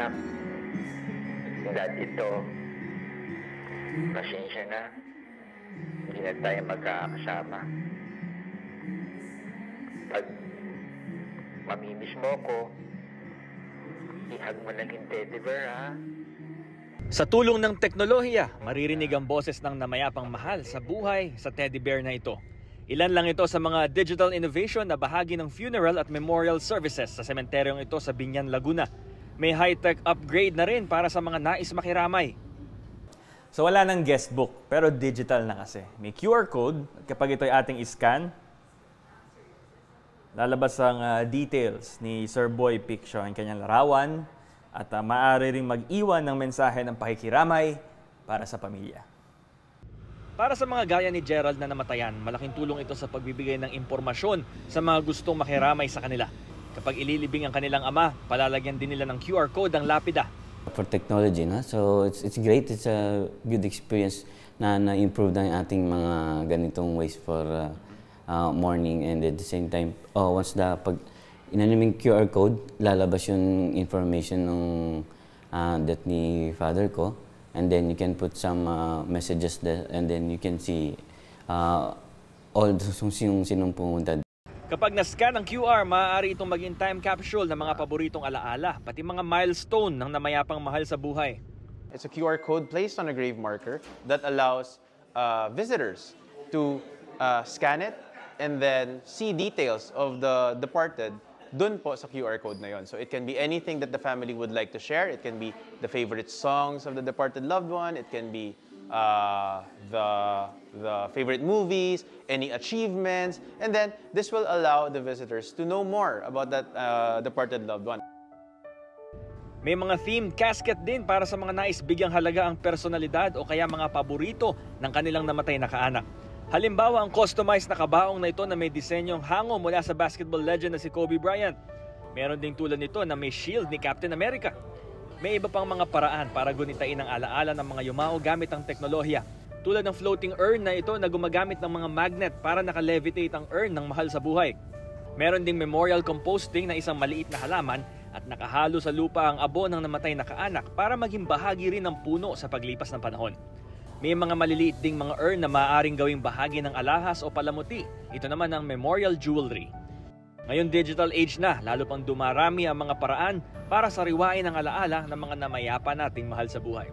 anak, dad, ito, pasensya na. Hindi na tayo magkakasama. Pag mamimiss mo ko, ihag mo lang yung teddy bear, ha? Sa tulong ng teknolohiya, maririnig ang boses ng namayapang mahal sa buhay sa teddy bear na ito. Ilan lang ito sa mga digital innovation na bahagi ng funeral at memorial services sa sementeryong ito sa Biñan, Laguna. May high-tech upgrade na rin para sa mga nais makiramay. So wala nang guestbook, pero digital na kasi. May QR code, at kapag ito'y ating iscan, lalabas ang details ni Sir Boy Piccio, ang kanyang larawan, at maaari ring mag-iwan ng mensahe ng pakikiramay para sa pamilya. Para sa mga gaya ni Gerald na namatayan, malaking tulong ito sa pagbibigay ng impormasyon sa mga gustong makiramay sa kanila. Kapag ililibing ang kanilang ama, palalagyan din nila ng QR code ang lapida. For technology, no? So it's great. It's a good experience na na-improve na yung ating mga ganitong ways for mourning, and at the same time, once pag inaniming QR code, lalabas yung information ng death ni father ko. And then you can put some messages there, and then you can see all yung sinong pumunta. Kapag na-scan ang QR, maaari itong maging time capsule ng mga paboritong alaala, pati mga milestone ng namayapang mahal sa buhay. It's a QR code placed on a grave marker that allows visitors to scan it and then see details of the departed dun po sa QR code na yon. So it can be anything that the family would like to share. It can be the favorite songs of the departed loved one. It can be the favorite movies, any achievements. And then this will allow the visitors to know more about that departed loved one. May mga themed casket din para sa mga nais bigyang halaga ang personalidad o kaya mga paborito ng kanilang namatay na kaanak. Halimbawa, ang customized na kabaong na ito na may disenyong hango mula sa basketball legend na si Kobe Bryant. Meron ding tulad nito na may shield ni Captain America. May iba pang mga paraan para gunitain ang alaala ng mga yumao gamit ang teknolohiya. Tulad ng floating urn na ito na gumagamit ng mga magnet para nakalevitate ang urn ng mahal sa buhay. Meron ding memorial composting na isang maliit na halaman at nakahalo sa lupa ang abo ng namatay na kaanak para maging bahagi rin ng puno sa paglipas ng panahon. May mga maliliit ding mga urn na maaaring gawing bahagi ng alahas o palamuti. Ito naman ang memorial jewelry. Ngayon digital age na, lalo pang dumarami ang mga paraan para sariwain ang alaala ng mga namayapa nating mahal sa buhay.